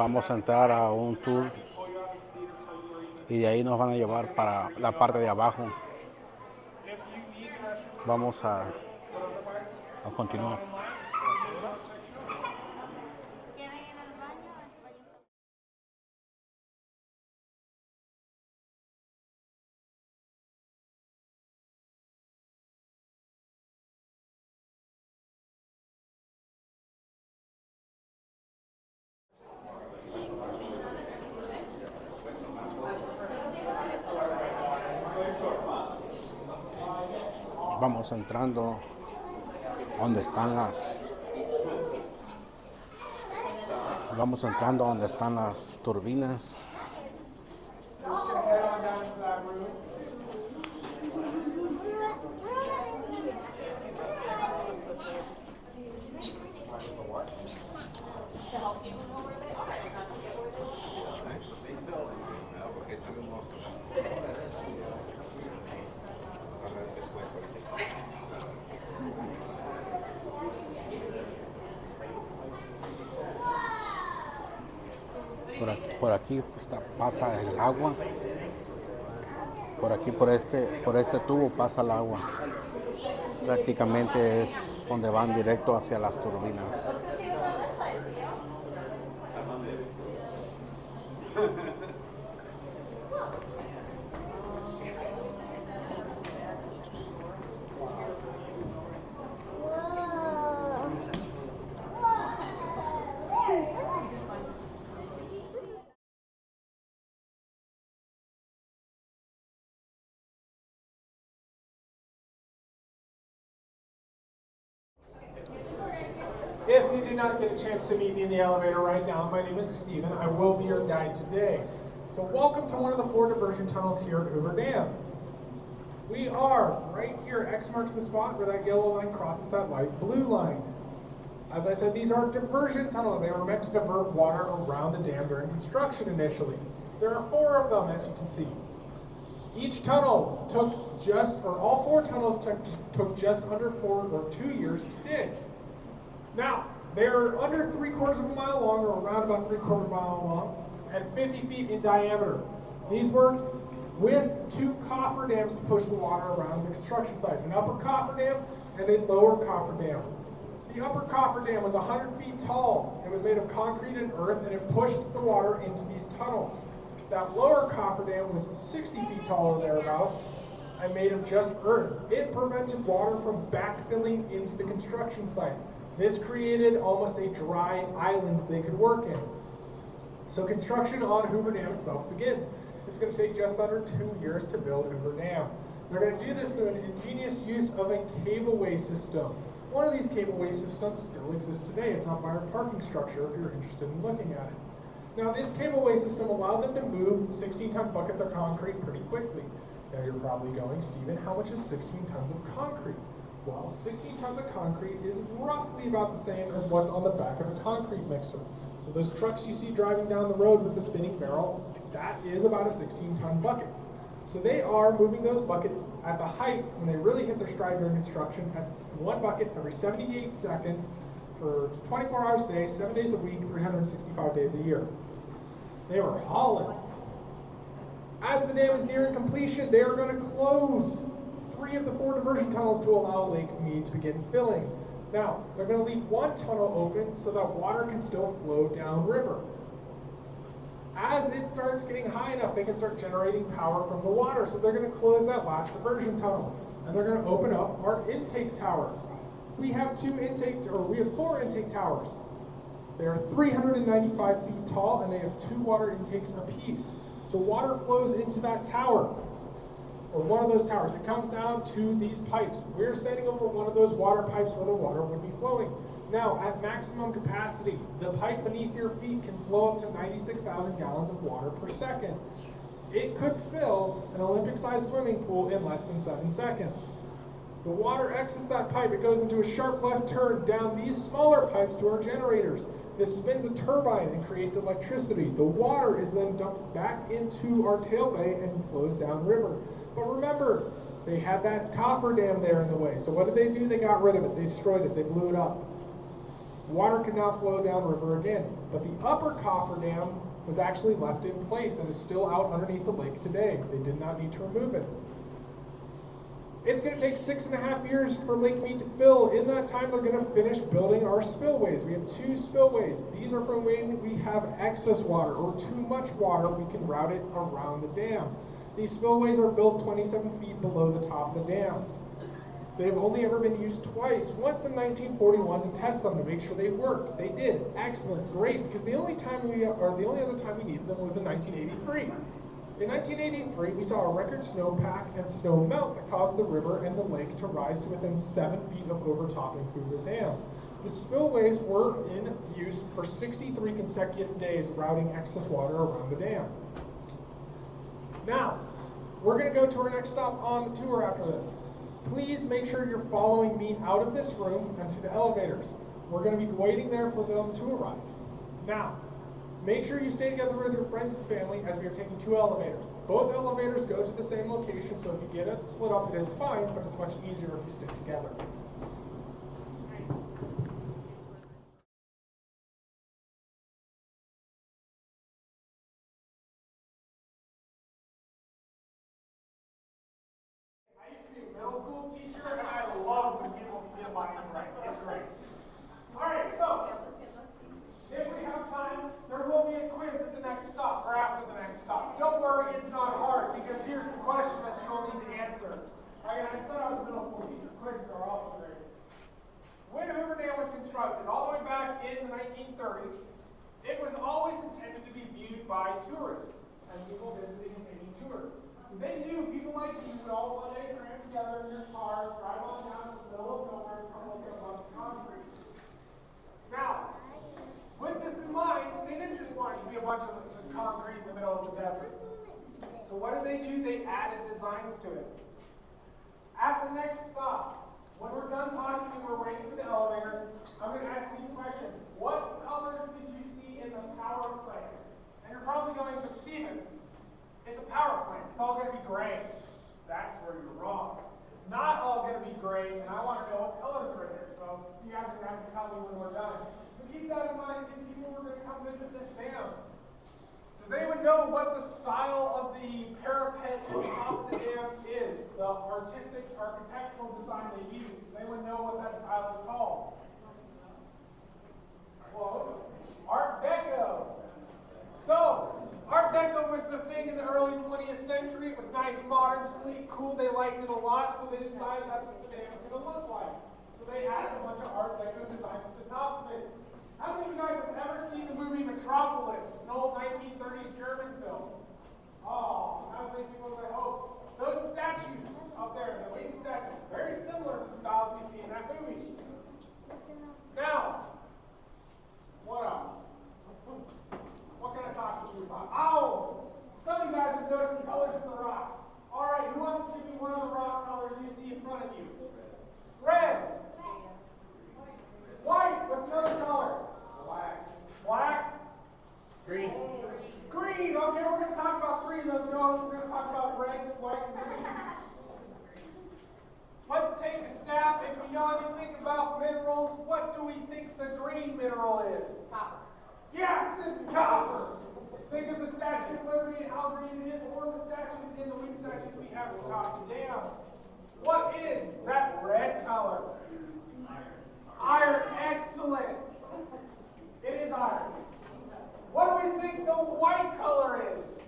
Vamos a entrar a un tour y de ahí nos van a llevar para la parte de abajo. Vamos a continuar. Vamos entrando donde están las turbinas. Por aquí pasa el agua. Por aquí, por este tubo pasa el agua. Prácticamente es donde van directo hacia las turbinas. If you did not get a chance to meet me in the elevator right now, my name is Steven. I will be your guide today. So welcome to one of the 4 diversion tunnels here at Hoover Dam. We are right here, X marks the spot where that yellow line crosses that light blue line. As I said, these are diversion tunnels. They were meant to divert water around the dam during construction initially. There are 4 of them, as you can see. Each tunnel all 4 tunnels took just under 4 or 2 years to dig. Now, they're under 3/4 of a mile long, or around about 3/4 mile long, and 50 feet in diameter. These worked with 2 coffer dams to push the water around the construction site, an upper coffer dam and a lower coffer dam. The upper coffer dam was 100 feet tall. It was made of concrete and earth, and it pushed the water into these tunnels. That lower coffer dam was 60 feet tall or thereabouts, and made of just earth. It prevented water from backfilling into the construction site. This created almost a dry island they could work in. So construction on Hoover Dam itself begins. It's going to take just under 2 years to build Hoover Dam. They're going to do this through an ingenious use of a cableway system. One of these cableway systems still exists today. It's on by our parking structure if you're interested in looking at it. Now, this cableway system allowed them to move 16-ton buckets of concrete pretty quickly. Now you're probably going, Stephen, how much is 16 tons of concrete? Well, 16 tons of concrete is roughly about the same as what's on the back of a concrete mixer. So those trucks you see driving down the road with the spinning barrel, that is about a 16-ton bucket. So they are moving those buckets at the height when they really hit their stride during construction. That's 1 bucket every 78 seconds for 24 hours a day, 7 days a week, 365 days a year. They were hauling. As the dam is nearing completion, they are going to close 3 of the 4 diversion tunnels to allow Lake Mead to begin filling. Now, they're going to leave 1 tunnel open so that water can still flow downriver. As it starts getting high enough, they can start generating power from the water. So they're going to close that last diversion tunnel, and they're going to open up our intake towers. We have 4 intake towers. They are 395 feet tall, and they have 2 water intakes apiece. So water flows into that tower, or one of those towers. It comes down to these pipes. We're standing over one of those water pipes where the water would be flowing. Now, at maximum capacity, the pipe beneath your feet can flow up to 96,000 gallons of water per second. It could fill an Olympic-sized swimming pool in less than 7 seconds. The water exits that pipe. It goes into a sharp left turn down these smaller pipes to our generators. This spins a turbine and creates electricity. The water is then dumped back into our tail bay and flows downriver. But remember, they had that coffer dam there in the way. So what did they do? They got rid of it. They destroyed it. They blew it up. Water can now flow downriver again. But the upper Hoover Dam was actually left in place and is still out underneath the lake today. They did not need to remove it. It's going to take 6.5 years for Lake Mead to fill. In that time, they're going to finish building our spillways. We have 2 spillways. These are from when we have excess water or too much water, we can route it around the dam. These spillways are built 27 feet below the top of the dam. They've only ever been used twice, once in 1941 to test them to make sure they worked. They did. Excellent, great, because the only other time we needed them was in 1983. In 1983, we saw a record snowpack and snow melt that caused the river and the lake to rise to within 7 feet of overtopping Hoover Dam. The spillways were in use for 63 consecutive days, routing excess water around the dam. Now, we're going to go to our next stop on the tour after this. Please make sure you're following me out of this room and to the elevators. We're going to be waiting there for them to arrive. Now, make sure you stay together with your friends and family as we are taking 2 elevators. Both elevators go to the same location, so if you get it split up, it is fine, but it's much easier if you stick together. I used to be a middle school teacher, and I love when people can get lines right. It's great. All right, so if we have time, there will be a quiz at the next stop or after the next stop. Don't worry, it's not hard, because here's the question that you'll need to answer. I said I was a middle school teacher. Quizzes are also great. When Hoover Dam was constructed, all the way back in the 1930s, it was always intended to be viewed by tourists and people visiting and taking tours. So they knew people like you would all one day cram together in your cars, drive on down to the middle of nowhere, and come look at a bunch of concrete. Now, with this in mind, they didn't just want it to be a bunch of just concrete in the middle of the desert. So what did they do? They added designs to it. At the next stop, when we're done talking and we're waiting for the elevators, I'm going to ask you questions. What colors did you see in the power plant? And you're probably going, but Stephen, it's a power plant. It's all going to be gray. That's where you're wrong. It's not all going to be gray, and I want to know what colors are in there. So you guys are going to have to tell me when we're done. So keep that in mind if people were going to come visit this dam. Does anyone know what the style of the parapet at the top of the dam is? The artistic, architectural design they use. Does anyone know what that style is called? Close. Art Deco. So, Art Deco was the thing in the early 20th century. It was nice, modern, sleek, cool. They liked it a lot, so they decided that's what the dam was going to look like. So they added a bunch of Art Deco designs to the top of it. How many of you guys have ever seen the movie Metropolis? It's an old 1930s German film. Oh, not as many people as I hope. Those statues up there, the winged statues, very similar to the styles we see in that movie. Now, what else? What kind of topics should we talk? Oh, some of you guys have noticed the colors in the rocks. All right, who wants to give me one of the rock colors you see in front of you? Red. White. What's another color? Black. Black. Green. Green. Okay, we're going to talk about 3 of those colors. We're going to talk about red, white, and green. Let's take a stab. If we know anything about minerals, what do we think the green mineral is? Copper. Yes, it's copper. Think of the Statue of Liberty and how green it is, or the statues in the winged statues we have at the top of the dam. What is that red color? Iron. Excellent. It is iron. What do we think the white color is?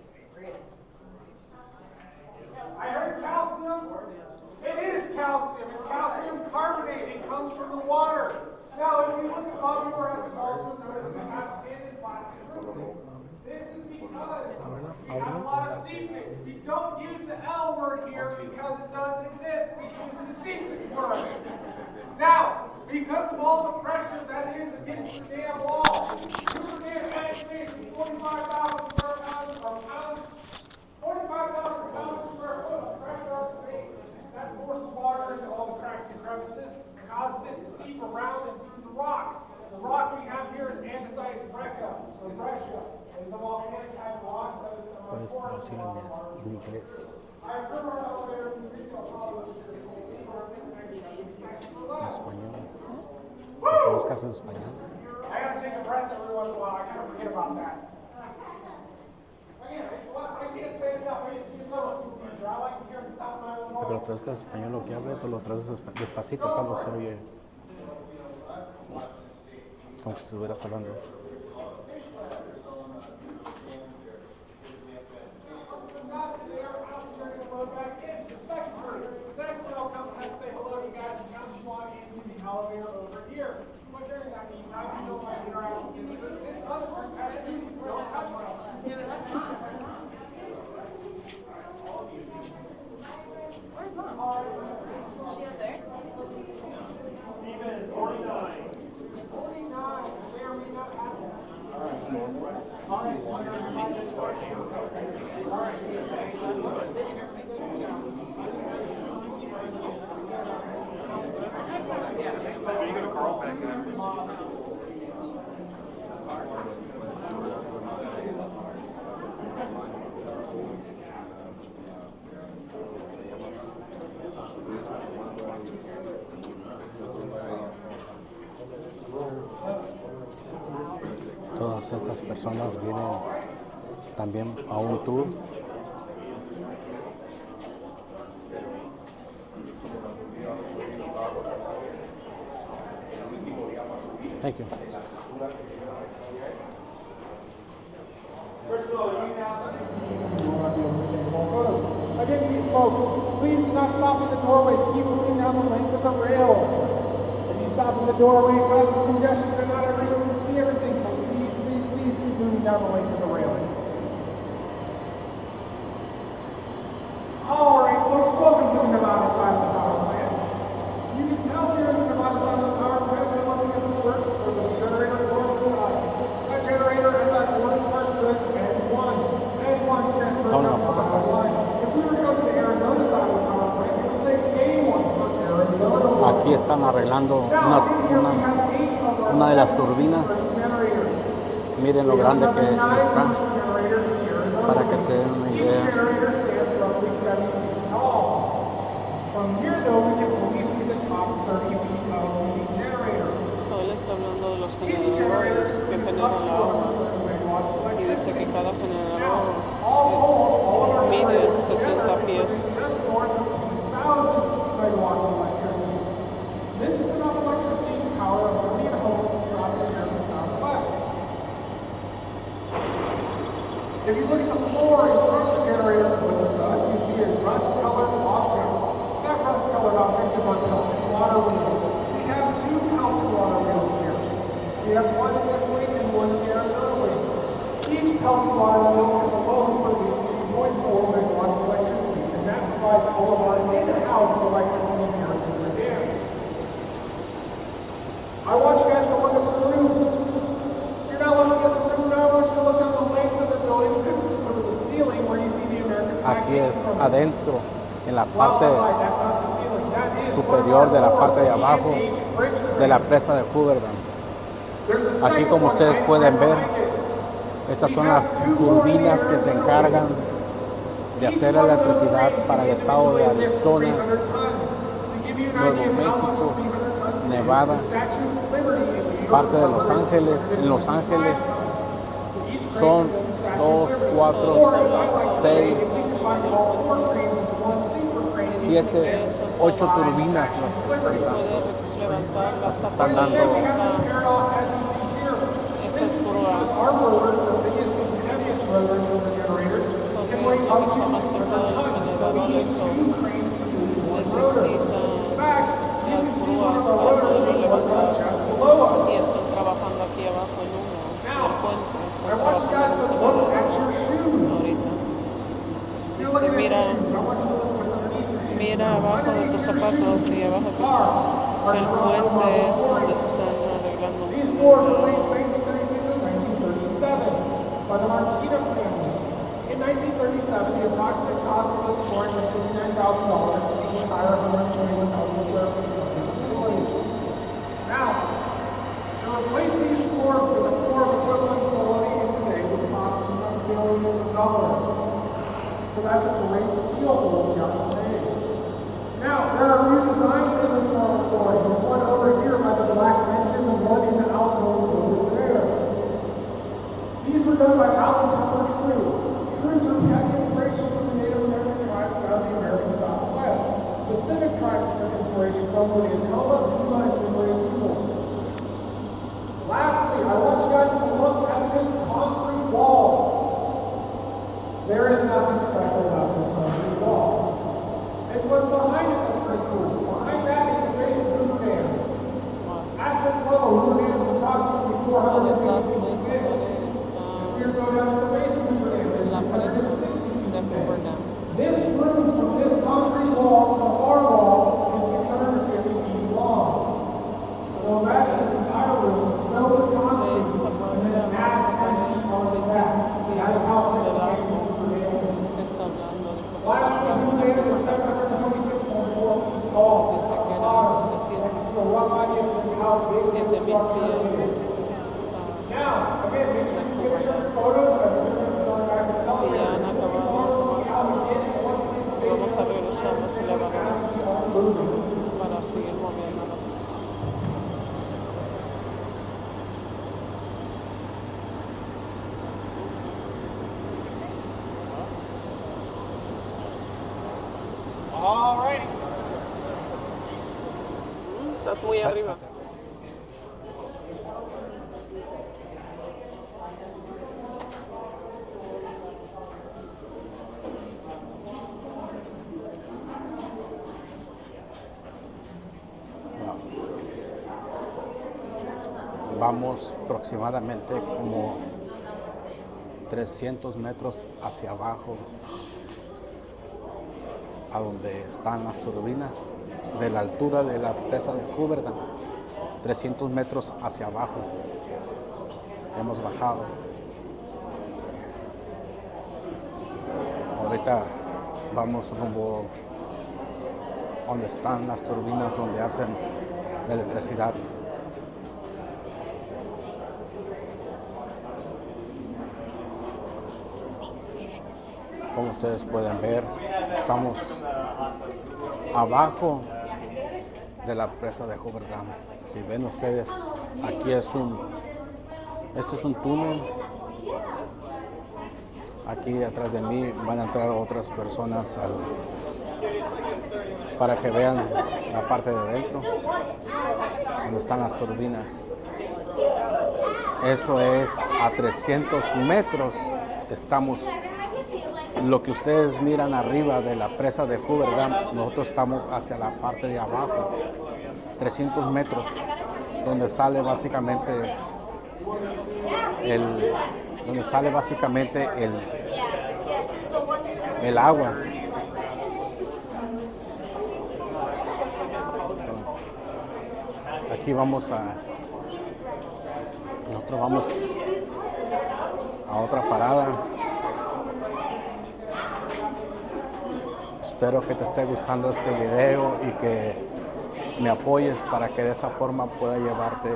I heard calcium. It is calcium. It's calcium carbonate. It comes from the water. Now, if you look above your head, you also notice we have tinted plastic roofing. This is because we have a lot of seepage. We don't use the L word here because it doesn't exist. We use the seepage word. Now, because of all the pressure that is against the dam wall, Hoover Dam estimates 45,000 square pounds of pounds, 45,000 pounds per square foot of pressure on the base. That forces water into all the cracks and crevices, causes it to seep around and through the rocks. The rock we have here is andesite presa, or breccia. It is a volcanic type rock that is Puedes traducirlo en inglés. I have heard our elevators in retail colleges for En español. ¿Lo buscas en español? breath every once in a while. I kind of forget about that. Again, I can't say it enough. I used to be a public teacher. I like to hear the sound of my own voice. Porque lo traduzcas español lo que hable, te lo traduces despacito, Pablo, se oye como si estuvieras hablando. Elevator over here. But during that meantime, you don't want to interact with this other group has duties. Don't touch them. Where's Mom? Is she up there? Even 49. 49. Where we not have that. All Todas estas personas vienen también a un tour. Thank you. Again, folks, please do not stop in the doorway. Keep moving down the length of the rail. If you stop in the doorway, it causes congestion and not everyone can see everything. So please keep moving down the length of the railing. All right, folks, welcome to the Nevada side of the power plant. You can tell here in the Nevada side of the power plant, we're looking at the work or the generator closest to us. That generator at that orange part says N1. N1 stands for number 1. If we were to go to the Arizona side of the power plant, it would say A1 for Arizona. Aquí están arreglando una de las turbinas. Miren lo grande que está, para que se den una idea. So, él está hablando de los generadores que generan la agua y dice que cada generador mide 70 pies. This is enough electricity to power 1 million homes throughout the American Southwest. If you look at the floor in front of the generator closest to us, you see a rust-colored object. That rust-colored object is our Pelton water wheel. We have 2 Pelton water wheels here. We have one in this wing and one in the Arizona wing. Each Pelton water wheel can alone produce 2.4 megawatts of electricity, and that provides all of our in-house electricity here at Hoover Dam. I want you guys to look up at the roof. You're not looking at the roof now. I want you to look on the length of the building to the ceiling where you see the American flag. Aquí es adentro, en la parte superior de la parte de abajo de la presa de Hoover Dam. Aquí, como ustedes pueden ver, estas son las turbinas que se encargan de hacer electricidad para el estado de Arizona, Nuevo México, Nevada, parte de Los Ángeles. En Los Ángeles son 2, 4, 6, 7, 8 turbinas las que están dando Esas grúas, porque es lo que está más pesado de los generadores, necesitan las grúas para poderlo levantar y están trabajando aquí abajo en uno del puente, están trabajando en un generador ahorita. Dice, mira abajo de tus zapatos y abajo de el puente es donde están arreglando un by the Martina family. In 1937, the approximate cost of this flooring was $59,000 to the entire 121,000 square feet of this facility. Now, to replace these floors with a floor of equivalent quality today would cost millions of dollars. So that's a great steal for what we got today. Now, there are new designs in this marble flooring. There's one over here by the black benches and one in the alcove over there. restoration from within. Coma, Pima, and liberated people. Lastly, I want you guys to look at this concrete wall. There is nothing special about this concrete wall. It's what's behind it that's pretty cool. Behind that is the base of Hoover Dam. At this level, Hoover Dam is approximately 450 feet big. If you go down to the base of Hoover Dam, there's 660 feet big. This room from this concrete wall to the far wall is 650 feet long. So imagine this entire room filled with concrete, and then add 10 feet onto that. That is how big the base of Hoover Dam is. Lastly, Hoover Dam is 726.4 feet tall. And so a rough idea of just how big this structure is. Now, again, make sure you get your photos as we're going back to the elevator. Vamos a regresar los elevadores para seguir moviéndonos. Alrighty. Estás muy arriba. Vamos aproximadamente como 300 metros hacia abajo, a donde están las turbinas, de la altura de la presa de Hoover Dam, 300 metros hacia abajo. Hemos bajado. Ahorita vamos rumbo donde están las turbinas, donde hacen la electricidad. Como ustedes pueden ver, estamos abajo de la presa de Hoover Dam. Si ven ustedes, aquí este es un túnel. Aquí atrás de mí van a entrar otras personas para que vean la parte de adentro, donde están las turbinas. Eso es a 300 metros. Estamos. Lo que ustedes miran arriba de la presa de Hoover Dam, nosotros estamos hacia la parte de abajo, 300 metros, donde sale básicamente el agua. Aquí nosotros vamos a otra parada. Espero que te esté gustando este video y que me apoyes para que de esa forma pueda llevarte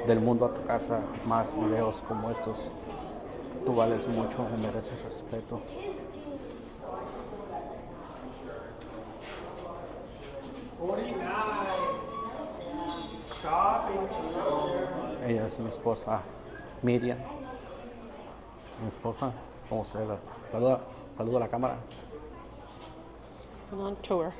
del mundo a tu casa más videos como estos. Tú vales mucho y mereces respeto. Ella es mi esposa Miriam. Mi esposa, como usted la saluda a la cámara. On tour.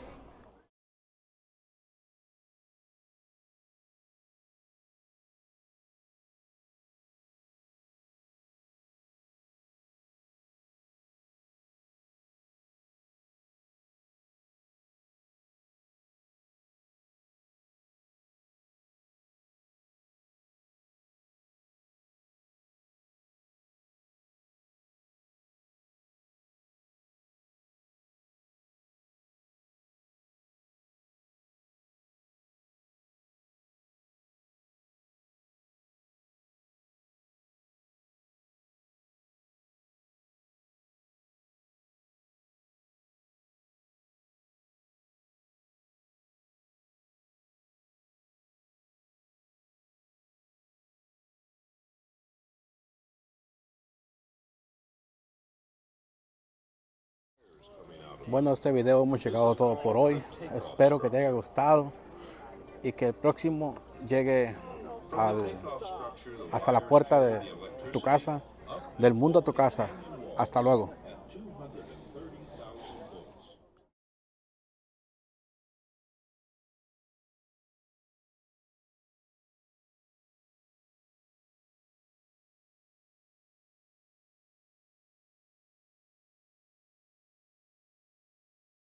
Bueno, este video hemos llegado todo por hoy. Espero que te haya gustado y que el próximo llegue hasta la puerta de tu casa, del mundo a tu casa. Hasta luego.